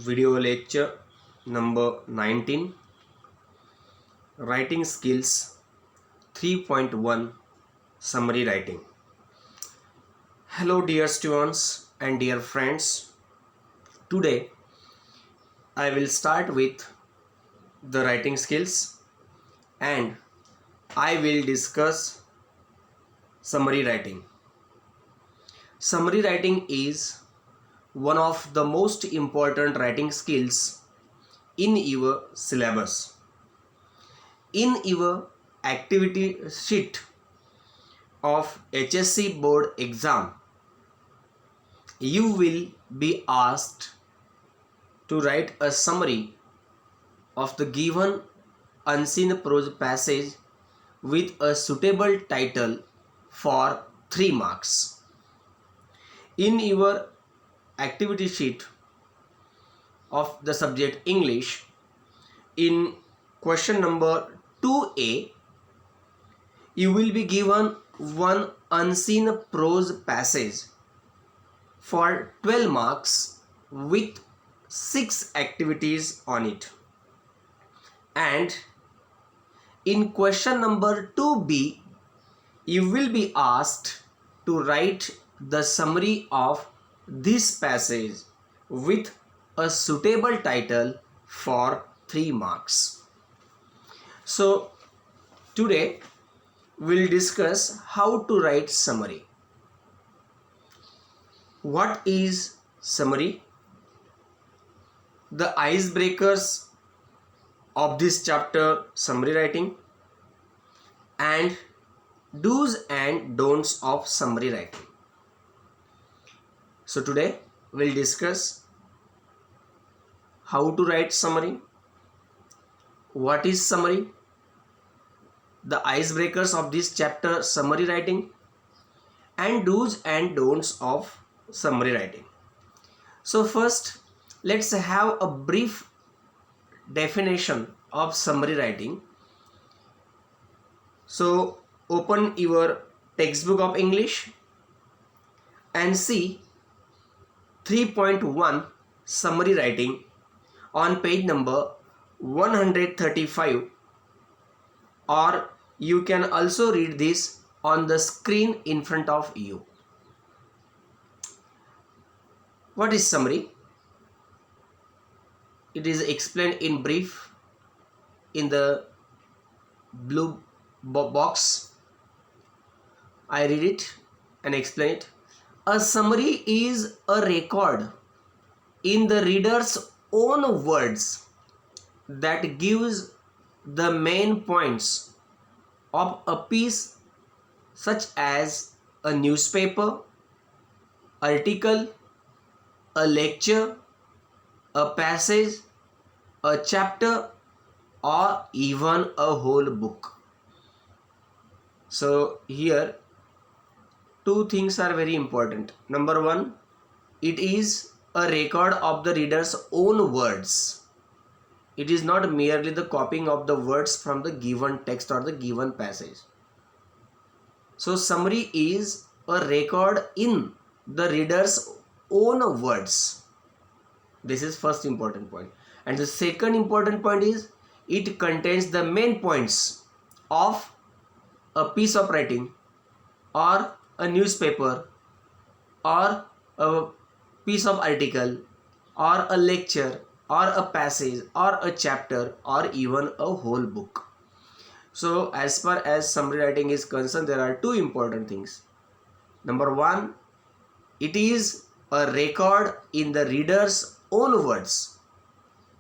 video lecture number 19, Writing Skills 3.1, Summary Writing. Hello dear students and dear friends. Today I will start with the writing skills and I will discuss summary writing. Summary writing is one of the most important writing skills in your syllabus. In your activity sheet of HSC board exam, you will be asked to write a summary of the given unseen prose passage with a suitable title for 3 marks. In your activity sheet of the subject English, in question number 2A, you will be given one unseen prose passage for 12 marks with 6 activities on it. And in question number 2B, you will be asked to write the summary of this passage with a suitable title for 3 marks. So today we'll discuss how to write summary. What is summary? The icebreakers of this chapter, summary writing, and do's and don'ts of summary writing. So today we'll discuss how to write summary, what is summary, the icebreakers of this chapter, summary writing, and do's and don'ts of summary writing. So first, let's have a brief definition of summary writing. So open your textbook of English and see 3.1 summary writing on page number 135, or you can also read this on the screen in front of you. What is summary? It is explained in brief in the blue box. I read it and explain it. A summary is a record in the reader's own words that gives the main points of a piece, such as a newspaper, article, a lecture, a passage, a chapter, or even a whole book. So here two things are very important. Number one, it is a record of the reader's own words. It is not merely the copying of the words from the given text or the given passage. So summary is a record in the reader's own words. This is first important point. And the second important point is it contains the main points of a piece of writing or a newspaper or a piece of article or a lecture or a passage or a chapter or even a whole book. So as far as summary writing is concerned, there are two important things. Number one, it is a record in the reader's own words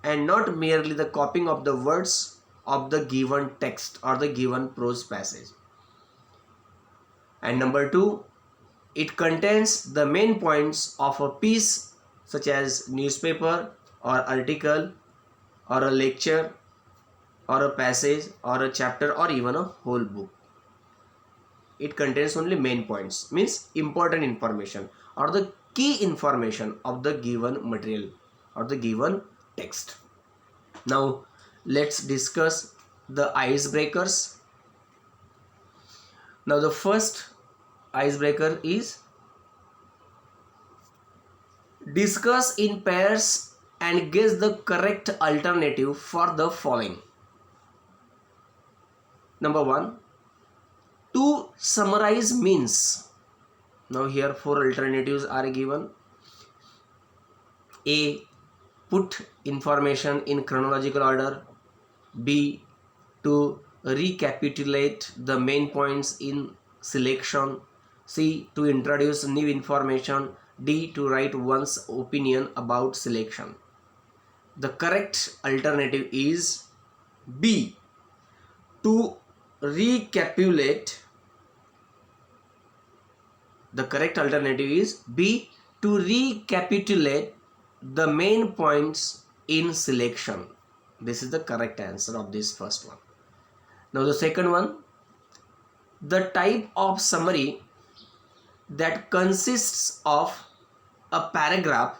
and not merely the copying of the words of the given text or the given prose passage. And number two, it contains the main points of a piece, such as newspaper or article or a lecture or a passage or a chapter or even a whole book. It contains only main points, means important information or the key information of the given material or the given text. Now let's discuss the icebreakers. Now the first icebreaker is discuss in pairs and guess the correct alternative for the following. Number 1, to summarize means. Now here 4 alternatives are given. A, put information in chronological order. B, to recapitulate the main points in selection. C, to introduce new information. D, to write one's opinion about selection. The correct alternative is B, to recapitulate. The correct alternative is B, to recapitulate the main points in selection. This is the correct answer of this first one. Now the second one, the type of summary that consists of a paragraph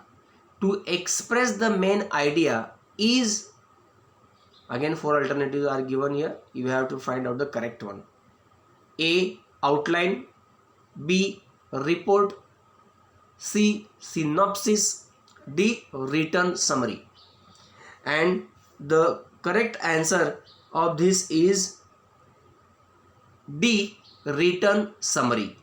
to express the main idea is, again 4 alternatives are given here. You have to find out the correct one. A, outline. B, report. C, synopsis. D, written summary. And the correct answer of this is D, written summary.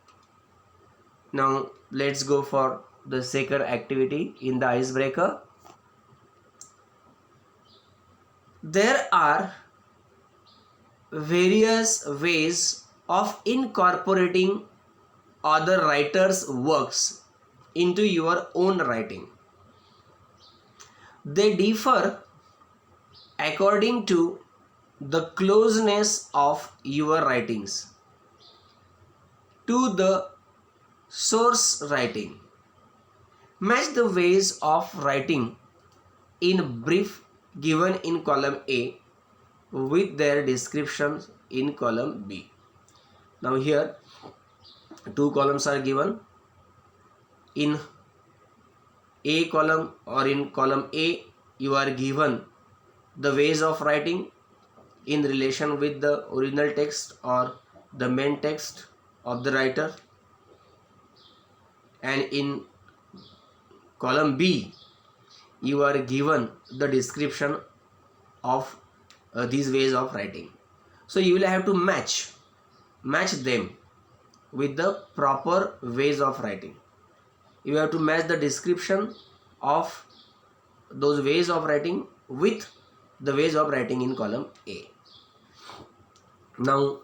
Now let's go for the second activity in the icebreaker. There are various ways of incorporating other writers' works into your own writing. They differ according to the closeness of your writings to the source writing. Match the ways of writing in brief given in column A with their descriptions in column B. Now here 2 columns are given. In A column or in column A, you are given the ways of writing in relation with the original text or the main text of the writer, and in column B you are given the description of these ways of writing. So you will have to match them with the proper ways of writing. You have to match the description of those ways of writing with the ways of writing in column A. Now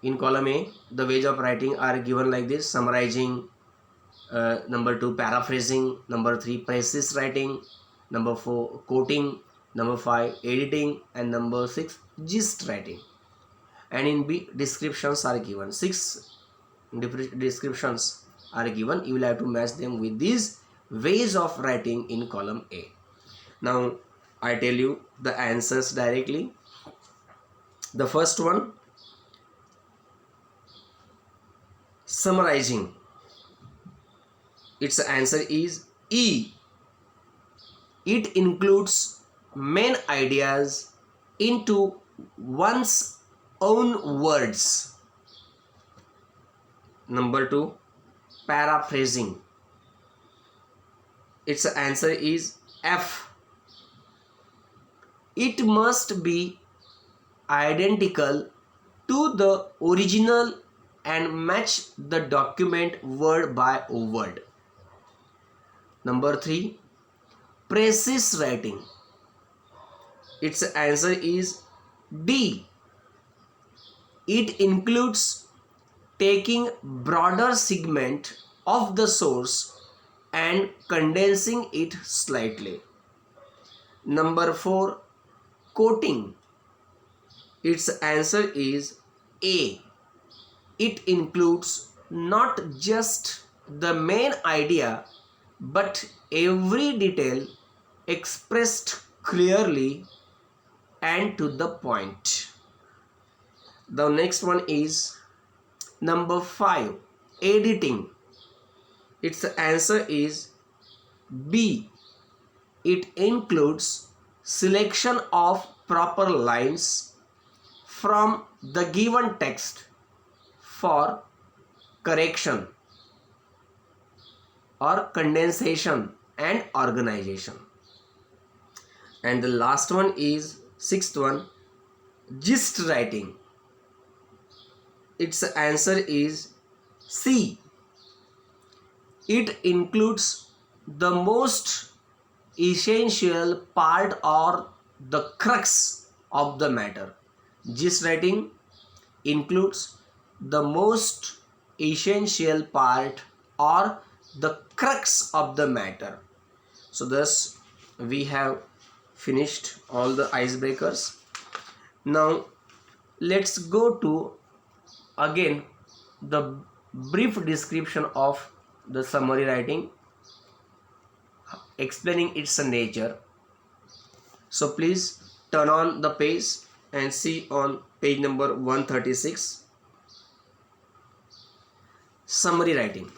in column A, the ways of writing are given like this: summarizing, number 2 paraphrasing, number 3 precise writing, number 4 quoting, number 5 editing, and number 6 gist writing. And in B, descriptions are given. 6 descriptions are given. You will have to match them with these ways of writing in column A. Now I tell you the answers directly. The first one, summarizing, its answer is E. It includes main ideas into one's own words. Number 2, paraphrasing, its answer is F. It must be identical to the original and match the document word by word. Number 3, precise writing, its answer is D. It includes taking broader segment of the source and condensing it slightly. Number 4, quoting, its answer is A. It includes not just the main idea but every detail expressed clearly and to the point. The next one is number 5, editing. Its answer is B. It includes selection of proper lines from the given text for correction or condensation and organization. And the last one is sixth one, gist writing. Its answer is C. It includes the most essential part or the crux of the matter. Gist writing includes the most essential part or the crux of the matter. So thus we have finished all the icebreakers. Now let's go to again the brief description of the summary writing, explaining its nature. So please turn on the page and see on page number 136, summary writing.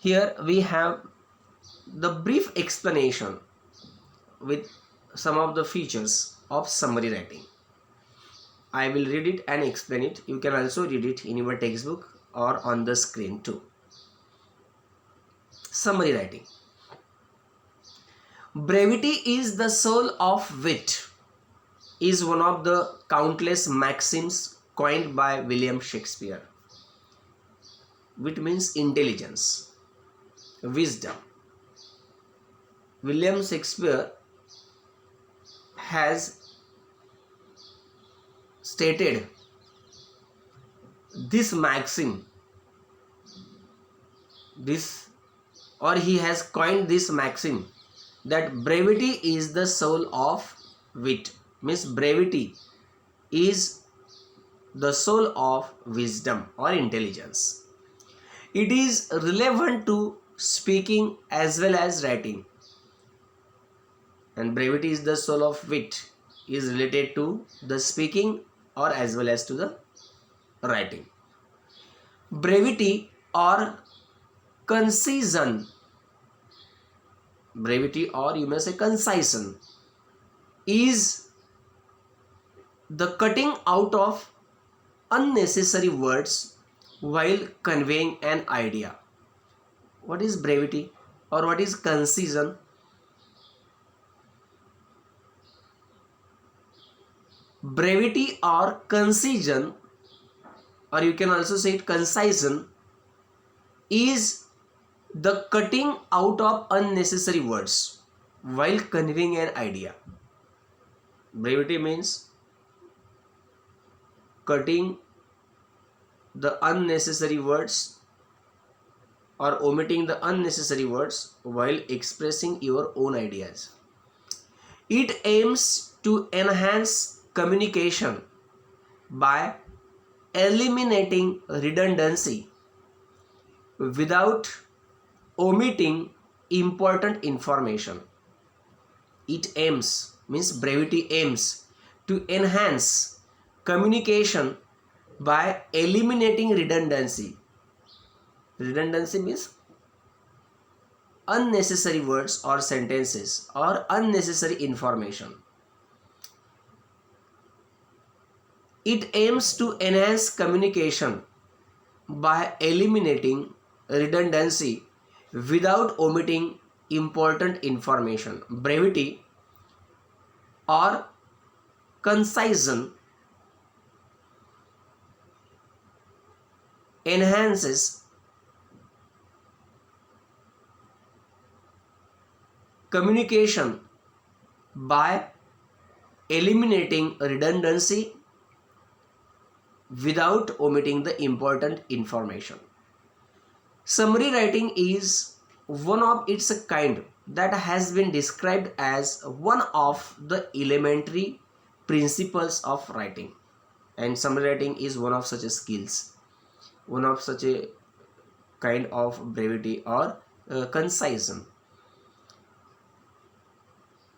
Here we have the brief explanation with some of the features of summary writing. I will read it and explain it. You can also read it in your textbook or on the screen too. Summary writing. Brevity is the soul of wit is one of the countless maxims coined by William Shakespeare. Wit means intelligence, wisdom. William Shakespeare has stated this maxim, he has coined this maxim that brevity is the soul of wit, means brevity is the soul of wisdom or intelligence. It is relevant to speaking as well as writing, and brevity is the soul of wit is related to the speaking or as well as to the writing. Brevity or concision, brevity or you may say concision, is the cutting out of unnecessary words while conveying an idea. What is brevity or what is concision? Brevity or concision, or you can also say it concision, is the cutting out of unnecessary words while conveying an idea. Brevity means cutting the unnecessary words or omitting the unnecessary words while expressing your own ideas. It aims to enhance communication by eliminating redundancy without omitting important information. It aims, means brevity aims to enhance communication by eliminating redundancy. Redundancy means unnecessary words or sentences or unnecessary information. It aims to enhance communication by eliminating redundancy without omitting important information. Brevity or concision enhances communication by eliminating redundancy without omitting the important information. Summary writing is one of its kind that has been described as one of the elementary principles of writing, and summary writing is one of such a skills, one of such a kind of brevity or concision.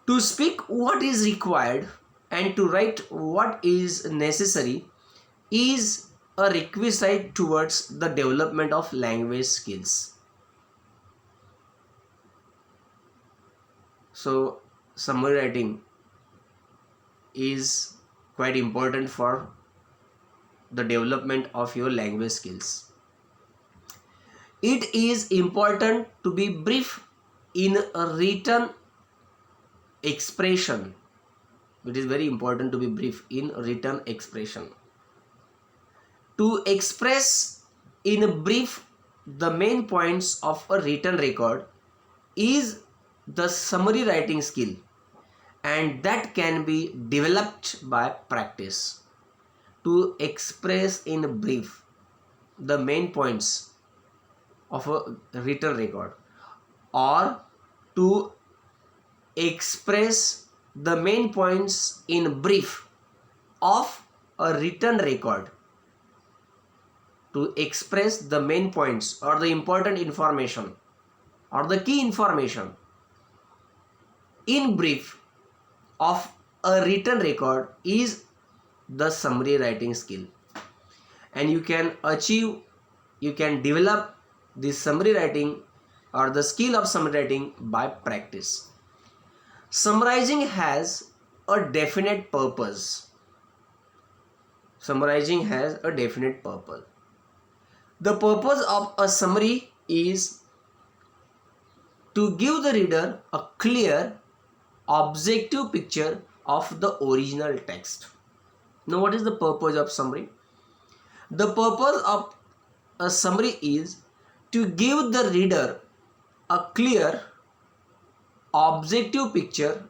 To speak what is required and to write what is necessary is a requisite towards the development of language skills. So summary writing is quite important for the development of your language skills. It is important to be brief in a written expression. It is very important to be brief in written expression. To express in brief the main points of a written record is the summary writing skill, and that can be developed by practice. To express in brief the main points of a written record, or to express the main points in brief of a written record, to express the main points or the important information or the key information in brief of a written record is the summary writing skill. And you can develop the summary writing or the skill of summary writing by practice. Summarizing has a definite purpose. Summarizing has a definite purpose. The purpose of a summary is to give the reader a clear, objective picture of the original text. Now, what is the purpose of summary? The purpose of a summary is to give the reader a clear, objective picture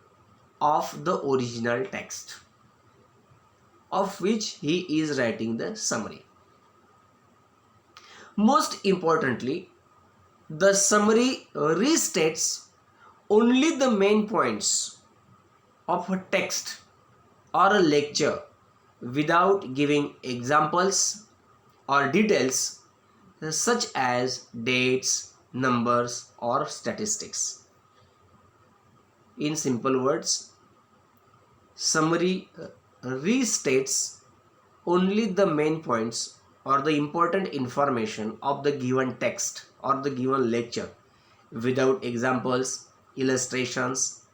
of the original text of which he is writing the summary. Most importantly, the summary restates only the main points of a text or a lecture without giving examples or details such as dates, numbers, or statistics. In simple words, summary restates only the main points or the important information of the given text or the given lecture without examples, illustrations,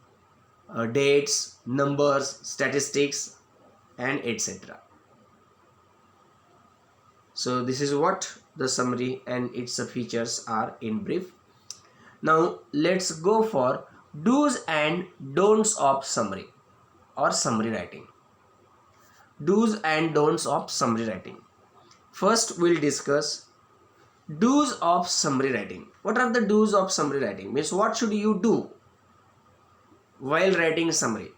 dates, numbers, statistics, and etc. So this is what the summary and its features are in brief. Now let's go for do's and don'ts of summary or summary writing. Do's and don'ts of summary writing. First we'll discuss do's of summary writing. What are the do's of summary writing? Means what should you do while writing summary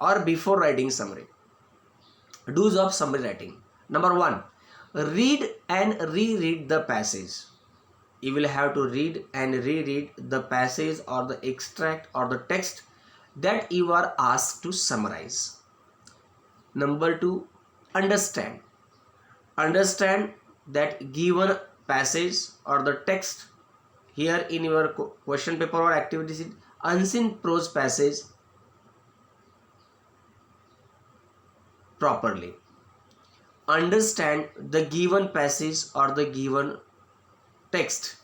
or before writing summary? Do's of summary writing. Number 1, read and reread the passage. You will have to read and reread the passage or the extract or the text that you are asked to summarize. Number 2, understand. Understand that given passage or the text, here in your question paper or activity sheet, unseen prose passage properly. Understand the given passage or the given text,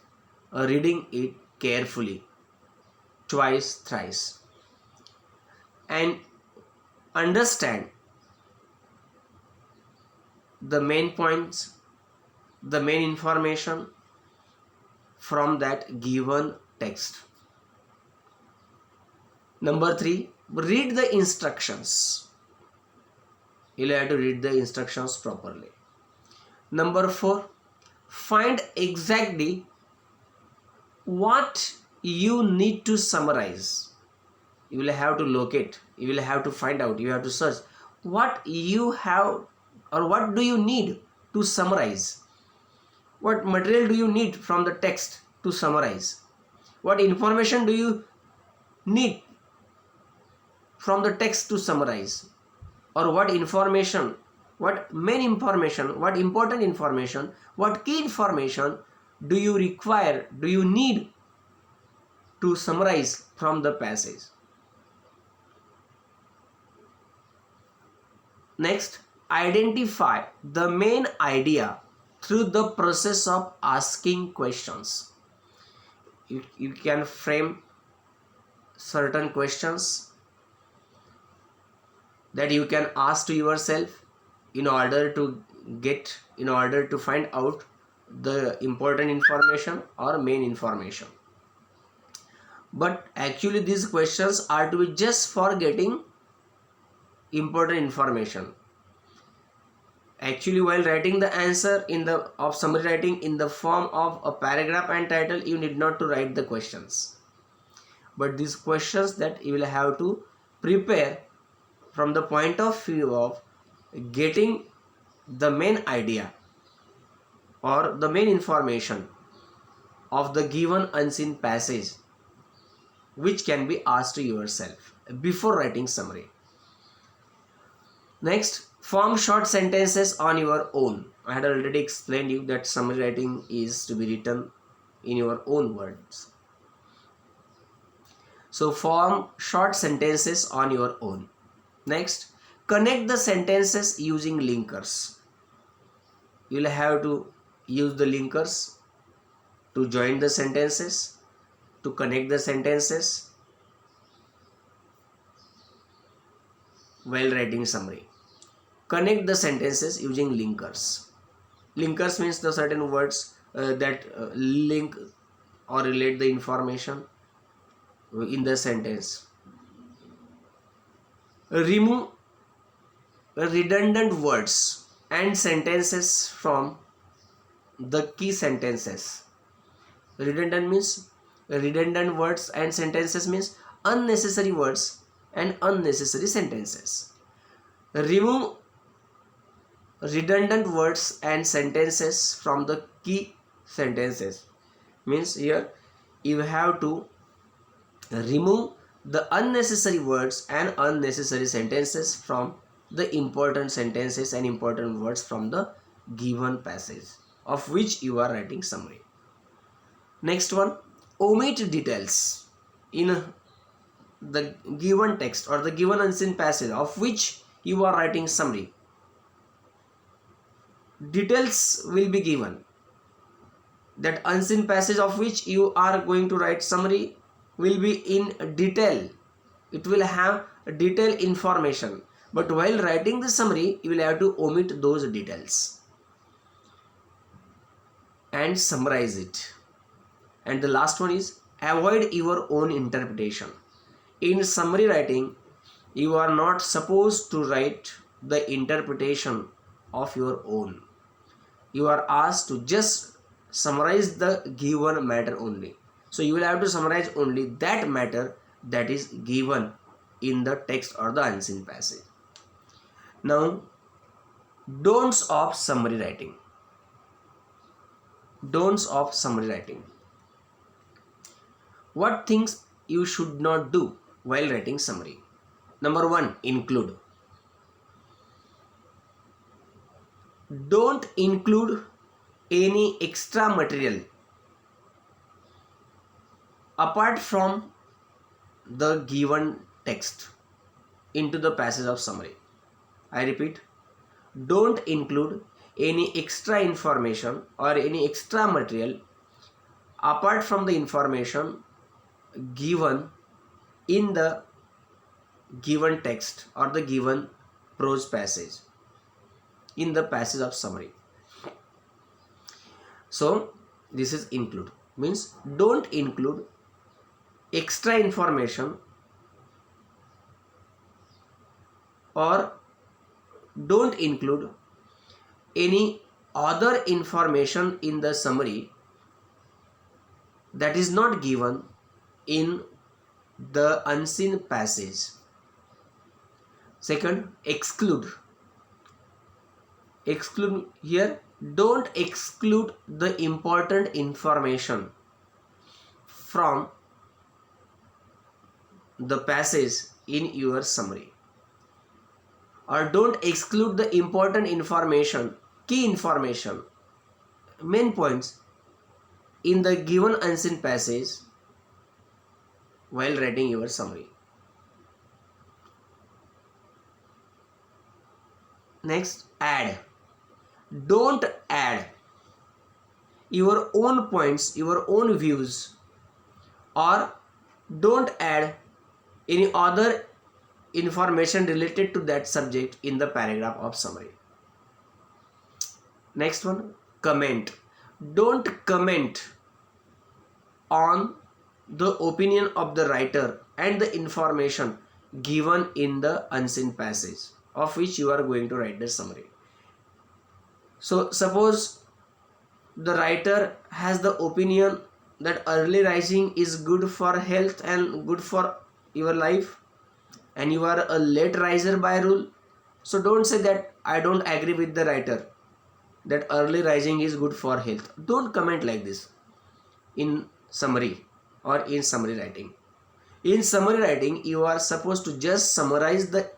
reading it carefully, twice, thrice, and understand the main points, the main information from that given text. Number 3, read the instructions. You'll have to read the instructions properly. Number 4, find exactly what you need to summarize. You will have to locate, you will have to find out, you have to search what you have or what do you need to summarize. What material do you need from the text to summarize? What information do you need from the text to summarize? Or what information, what main information, what important information, what key information do you require, do you need to summarize from the passage? Next, identify the main idea through the process of asking questions. You can frame certain questions that you can ask to yourself in order to find out the important information or main information. but actually these questions are to be just for getting important information. Actually, while writing the answer in the of summary writing in the form of a paragraph and title, you need not to write the questions, but these questions that you will have to prepare from the point of view of getting the main idea or the main information of the given unseen passage, which can be asked to yourself before writing summary. Next, form short sentences on your own. I had already explained you that summary writing is to be written in your own words. So form short sentences on your own. Next, connect the sentences using linkers. You will have to use the linkers to join the sentences, to connect the sentences while writing summary. Connect the sentences using linkers. Linkers means the certain words that link or relate the information in the sentence. Remove redundant words and sentences from the key sentences. Redundant words and sentences means unnecessary words and unnecessary sentences. Remove redundant words and sentences from the key sentences means here you have to remove the unnecessary words and unnecessary sentences from the important sentences and important words from the given passage of which you are writing summary. Next one, omit details in the given text or the given unseen passage of which you are writing summary. Details will be given. That unseen passage of which you are going to write summary will be in detail. It will have detailed information. But while writing the summary, you will have to omit those details and summarize it. And the last one is avoid your own interpretation. In summary writing, you are not supposed to write the interpretation of your own. You are asked to just summarize the given matter only. So you will have to summarize only that matter that is given in the text or the unseen passage. Now, don'ts of summary writing. Don'ts of summary writing. What things you should not do while writing summary? Number 1, include. Don't include any extra material apart from the given text into the passage of summary. I repeat, don't include any extra information or any extra material apart from the information given in the given text or the given prose passage in the passage of summary. So this is include means don't include extra information or don't include any other information in the summary that is not given in the unseen passage. Second, exclude. Exclude here, don't exclude the important information from the passage in your summary, or don't exclude the important information, key information, main points in the given unseen passage while writing your summary. Next, add. Don't add your own points, your own views, or don't add any other information related to that subject in the paragraph of summary. Next one, comment. Don't comment on the opinion of the writer and the information given in the unseen passage of which you are going to write the summary. So suppose the writer has the opinion that early rising is good for health and good for your life, and you are a late riser by rule. So don't say that I don't agree with the writer that early rising is good for health. Don't comment like this in summary or in summary writing. In summary writing, you are supposed to just summarize the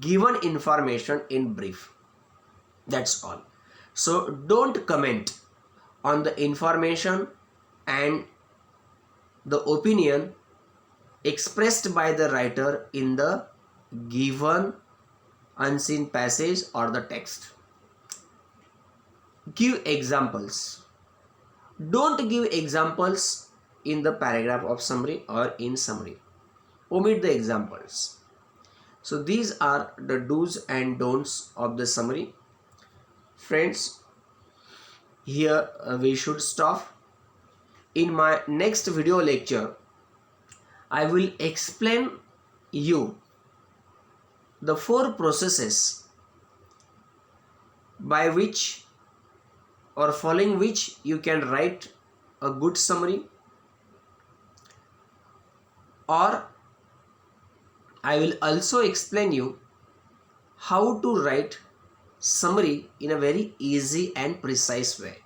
given information in brief. That's all. So don't comment on the information and the opinion expressed by the writer in the given unseen passage or the text. Give examples. Don't give examples in the paragraph of summary or in summary. Omit the examples. So these are the do's and don'ts of the summary. Friends, here we should stop. In my next video lecture, I will explain you the 4 processes by which or following which you can write a good summary, or I will also explain you how to write summary in a very easy and precise way.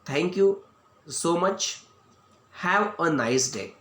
Thank you so much. Have a nice day.